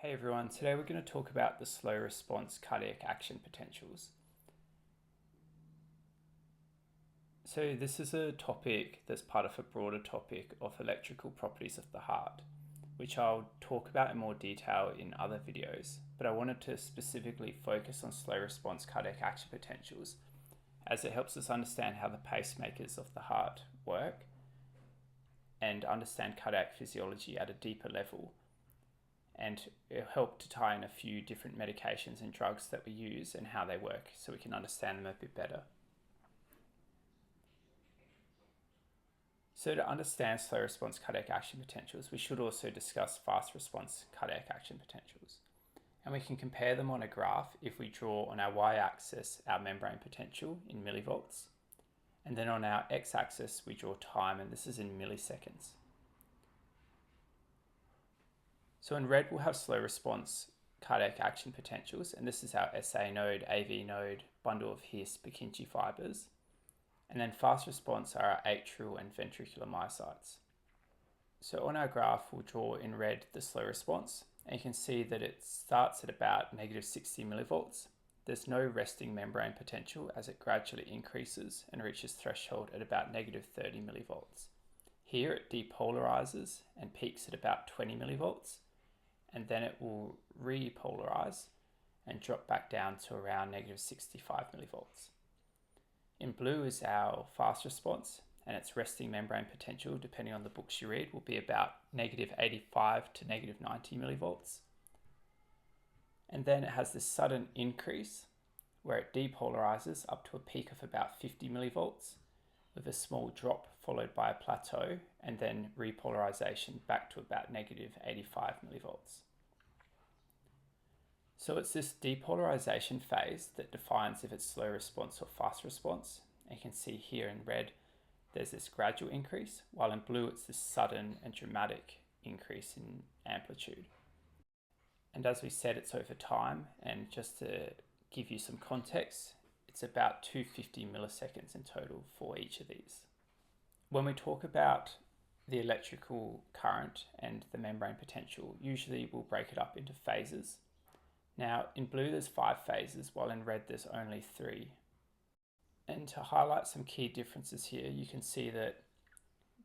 Hey everyone, today we're going to talk about the slow response cardiac action potentials. So this is a topic that's part of a broader topic of electrical properties of the heart, which I'll talk about in more detail in other videos, but I wanted to specifically focus on slow response cardiac action potentials as it helps us understand how the pacemakers of the heart work and understand cardiac physiology at a deeper level. And it'll help to tie in a few different medications and drugs that we use and how they work so we can understand them a bit better. So to understand slow response cardiac action potentials, we should also discuss fast response cardiac action potentials. And we can compare them on a graph if we draw on our y-axis our membrane potential in millivolts, and then on our x-axis we draw time, and this is in milliseconds. So in red, we'll have slow response cardiac action potentials, and this is our SA node, AV node, bundle of His, Purkinje fibers. And then fast response are our atrial and ventricular myocytes. So on our graph, we'll draw in red the slow response, and you can see that it starts at about -60 millivolts. There's no resting membrane potential as it gradually increases and reaches threshold at about -30 millivolts. Here it depolarizes and peaks at about 20 millivolts. And then it will repolarize and drop back down to around -65 millivolts. In blue is our fast response, and its resting membrane potential, depending on the books you read, will be about -85 to -90 millivolts. And then it has this sudden increase where it depolarizes up to a peak of about 50 millivolts with a small drop followed by a plateau, and then repolarization back to about -85 millivolts. So it's this depolarization phase that defines if it's slow response or fast response. And you can see here in red, there's this gradual increase, while in blue, it's this sudden and dramatic increase in amplitude. And as we said, it's over time. And just to give you some context, it's about 250 milliseconds in total for each of these. When we talk about the electrical current and the membrane potential, usually we'll break it up into phases. Now, in blue, there's 5 phases, while in red, there's only 3. And to highlight some key differences here, you can see that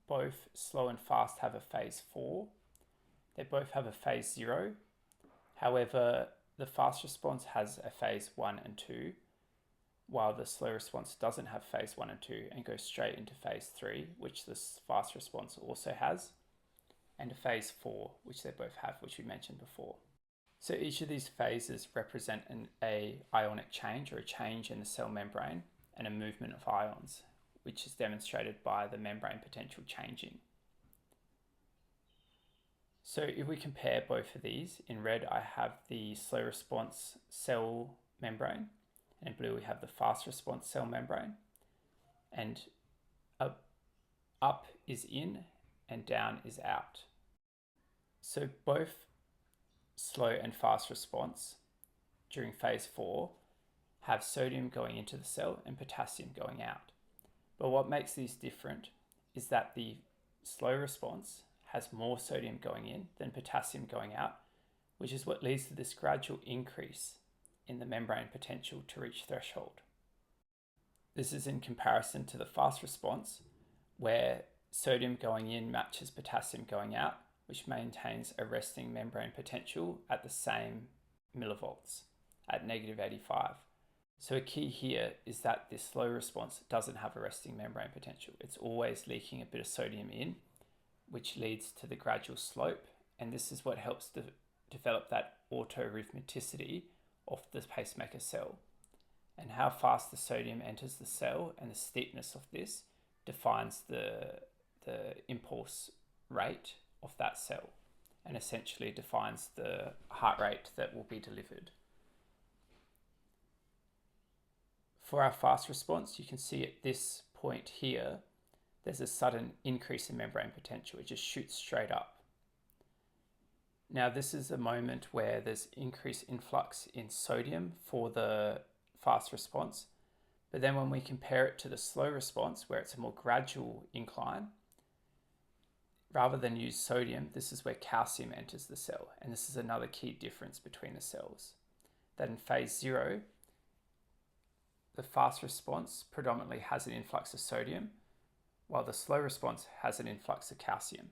both slow and fast have a phase 4. They both have a phase 0. However, the fast response has a phase 1 and 2, while the slow response doesn't have phase 1 and 2 and goes straight into phase 3, which this fast response also has, and a phase 4, which they both have, which we mentioned before. So each of these phases represent an ionic change, or a change in the cell membrane, and a movement of ions, which is demonstrated by the membrane potential changing. So if we compare both of these, in red I have the slow response cell membrane, and in blue we have the fast response cell membrane, and up is in and down is out. So both slow and fast response during phase 4 have sodium going into the cell and potassium going out. But what makes these different is that the slow response has more sodium going in than potassium going out, which is what leads to this gradual increase in the membrane potential to reach threshold. This is in comparison to the fast response, where sodium going in matches potassium going out, which maintains a resting membrane potential at the same millivolts at -85. So a key here is that this slow response doesn't have a resting membrane potential. It's always leaking a bit of sodium in, which leads to the gradual slope. And this is what helps to develop that autorhythmicity of the pacemaker cell. And how fast the sodium enters the cell and the steepness of this defines the impulse rate of that cell, and essentially defines the heart rate that will be delivered. For our fast response, you can see at this point here, there's a sudden increase in membrane potential. It just shoots straight up. Now, this is a moment where there's increased influx in sodium for the fast response. But then when we compare it to the slow response, where it's a more gradual incline, rather than use sodium, this is where calcium enters the cell. And this is another key difference between the cells. That in phase 0, the fast response predominantly has an influx of sodium, while the slow response has an influx of calcium.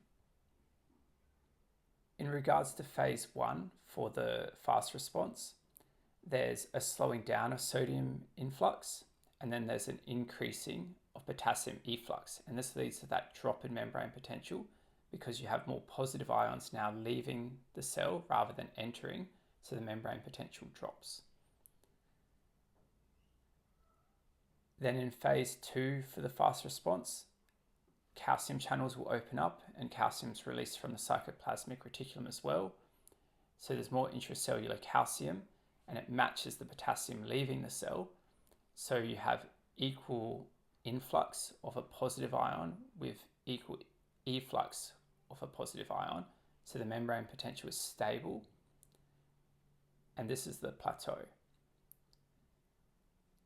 In regards to phase 1 for the fast response, there's a slowing down of sodium influx, and then there's an increasing of potassium efflux. And this leads to that drop in membrane potential because you have more positive ions now leaving the cell rather than entering, so the membrane potential drops. Then in phase 2 for the fast response, calcium channels will open up and calcium is released from the cytoplasmic reticulum as well. So there's more intracellular calcium and it matches the potassium leaving the cell. So you have equal influx of a positive ion with equal efflux of a positive ion. So the membrane potential is stable. And this is the plateau.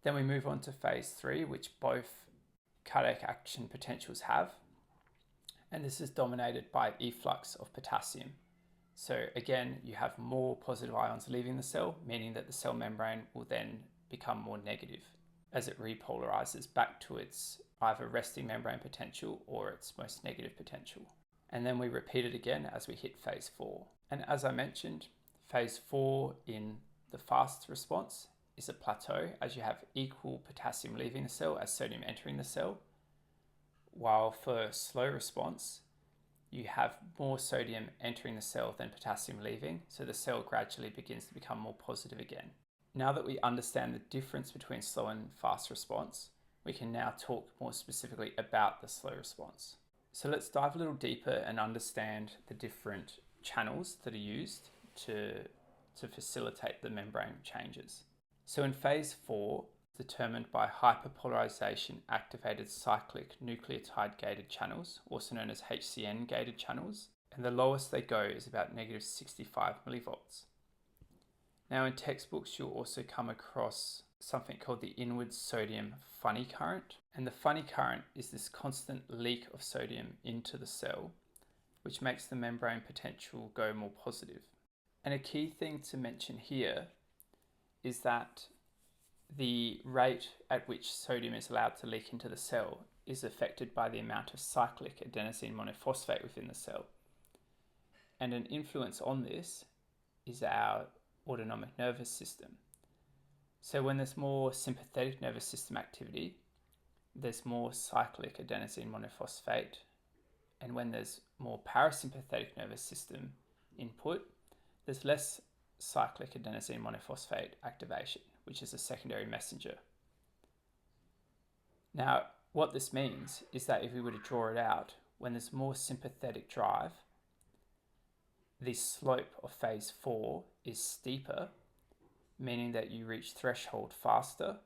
Then we move on to phase 3, which both cardiac action potentials have. And this is dominated by efflux of potassium. So again, you have more positive ions leaving the cell, meaning that the cell membrane will then become more negative as it repolarizes back to its either resting membrane potential or its most negative potential. And then we repeat it again as we hit phase 4. And as I mentioned, phase 4 in the fast response is a plateau as you have equal potassium leaving the cell as sodium entering the cell. While for slow response, you have more sodium entering the cell than potassium leaving, so the cell gradually begins to become more positive again. Now that we understand the difference between slow and fast response, we can now talk more specifically about the slow response. So let's dive a little deeper and understand the different channels that are used to facilitate the membrane changes. So in phase 4, determined by Hyperpolarisation-activated cyclic nucleotide-gated channels, also known as HCN-gated channels, and the lowest they go is about negative 65 millivolts. Now in textbooks, you'll also come across something called the inward sodium funny current. And the funny current is this constant leak of sodium into the cell, which makes the membrane potential go more positive. And a key thing to mention here is that the rate at which sodium is allowed to leak into the cell is affected by the amount of cyclic adenosine monophosphate within the cell. And an influence on this is our autonomic nervous system. So when there's more sympathetic nervous system activity, there's more cyclic adenosine monophosphate. And when there's more parasympathetic nervous system input, there's less cyclic adenosine monophosphate activation, which is a secondary messenger. Now, what this means is that if we were to draw it out, when there's more sympathetic drive, the slope of phase 4 is steeper, meaning that you reach threshold faster,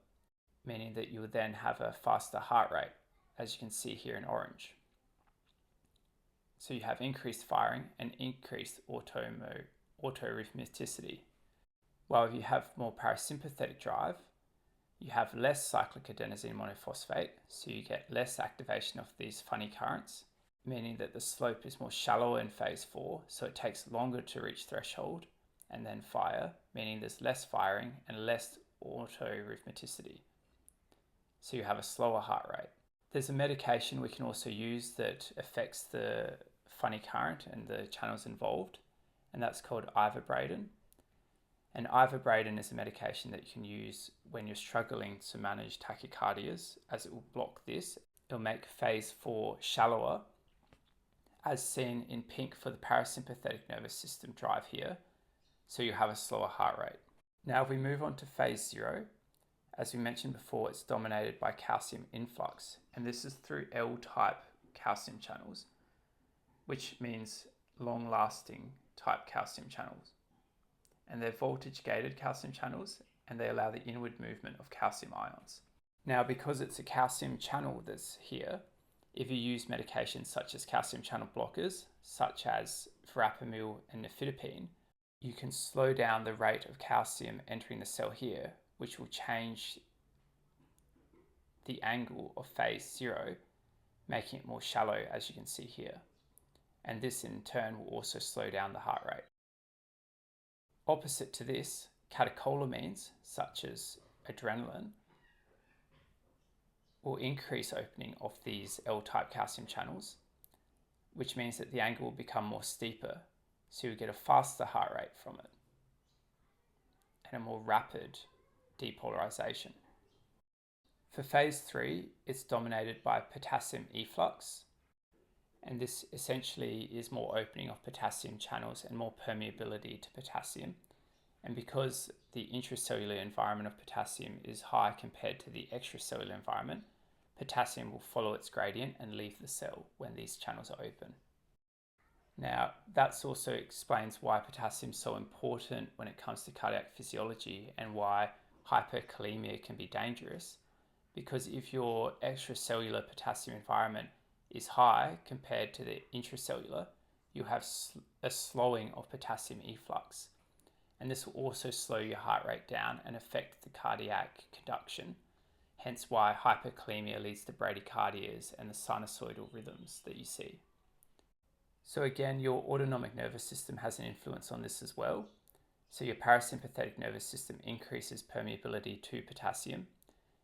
meaning that you would then have a faster heart rate, as you can see here in orange. So you have increased firing and increased autorhythmicity. While if you have more parasympathetic drive, you have less cyclic adenosine monophosphate, so you get less activation of these funny currents, meaning that the slope is more shallow in phase 4, so it takes longer to reach threshold and then fire, meaning there's less firing and less autorhythmicity. So you have a slower heart rate. There's a medication we can also use that affects the funny current and the channels involved, and that's called Ivabradine. And Ivabradine is a medication that you can use when you're struggling to manage tachycardias, as it will block this. It'll make phase 4 shallower, as seen in pink for the parasympathetic nervous system drive here, so you have a slower heart rate. Now if we move on to phase 0, as we mentioned before, it's dominated by calcium influx, and this is through L-type calcium channels, which means long-lasting type calcium channels. And they're voltage-gated calcium channels, and they allow the inward movement of calcium ions. Now, because it's a calcium channel that's here, if you use medications such as calcium channel blockers, such as verapamil and nifedipine, you can slow down the rate of calcium entering the cell here, which will change the angle of phase 0, making it more shallow, as you can see here. and this in turn will also slow down the heart rate. Opposite to this, catecholamines, such as adrenaline, will increase opening of these L-type calcium channels, which means that the angle will become more steeper, so you get a faster heart rate from it and a more rapid depolarization. For phase 3, it's dominated by potassium efflux, and this essentially is more opening of potassium channels and more permeability to potassium. And because the intracellular environment of potassium is high compared to the extracellular environment, potassium will follow its gradient and leave the cell when these channels are open. Now, that also explains why potassium is so important when it comes to cardiac physiology and why hyperkalaemia can be dangerous. Because if your extracellular potassium environment is high compared to the intracellular, you have a slowing of potassium efflux. And this will also slow your heart rate down and affect the cardiac conduction, hence why hyperkalaemia leads to bradycardias and the sinusoidal rhythms that you see. So again, your autonomic nervous system has an influence on this as well. So your parasympathetic nervous system increases permeability to potassium.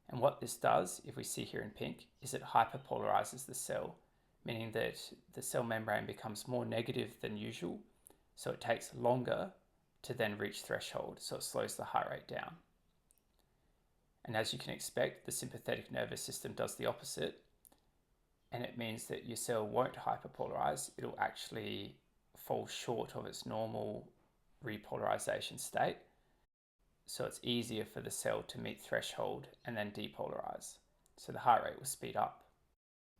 And what this does, if we see here in pink, is it hyperpolarizes the cell, meaning that the cell membrane becomes more negative than usual. So it takes longer to then reach threshold, so it slows the heart rate down. And as you can expect, the sympathetic nervous system does the opposite, and it means that your cell won't hyperpolarize, it'll actually fall short of its normal repolarization state. So it's easier for the cell to meet threshold and then depolarize. So the heart rate will speed up.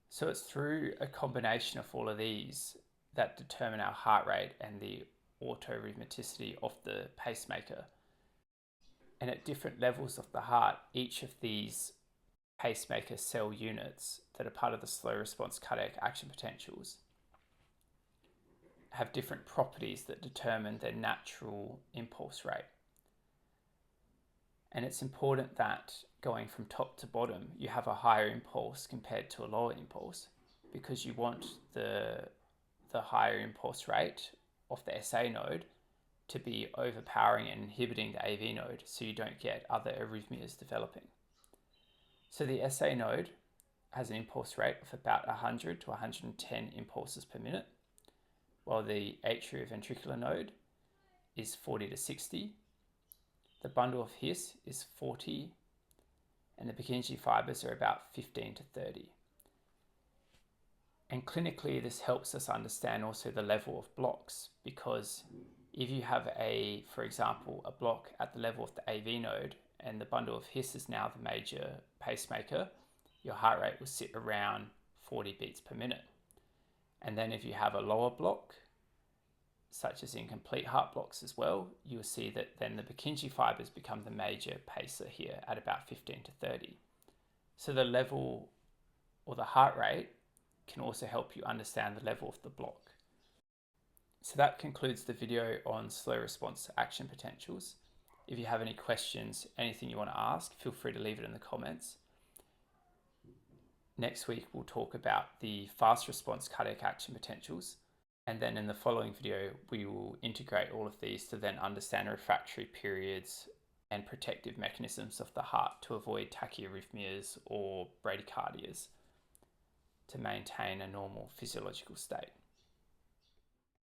So it's through a combination of all of these that determine our heart rate and the autorhythmicity of the pacemaker. And at different levels of the heart, each of these pacemaker cell units that are part of the slow response cardiac action potentials have different properties that determine their natural impulse rate. And it's important that going from top to bottom, you have a higher impulse compared to a lower impulse, because you want the higher impulse rate of the SA node to be overpowering and inhibiting the AV node, so you don't get other arrhythmias developing. So the SA node has an impulse rate of about 100 to 110 impulses per minute, while the atrioventricular node is 40 to 60. The bundle of His is 40, and the Purkinje fibers are about 15 to 30. And clinically, this helps us understand also the level of blocks, because if you have for example, a block at the level of the AV node and the bundle of His is now the major pacemaker, your heart rate will sit around 40 beats per minute. And then if you have a lower block, such as in complete heart blocks as well, you will see that then the Purkinje fibers become the major pacer here at about 15 to 30. So the level or the heart rate can also help you understand the level of the block. So that concludes the video on slow response action potentials. If you have any questions, anything you want to ask, feel free to leave it in the comments. Next week, we'll talk about the fast response cardiac action potentials. And then in the following video, we will integrate all of these to then understand refractory periods and protective mechanisms of the heart to avoid tachyarrhythmias or bradycardias to maintain a normal physiological state.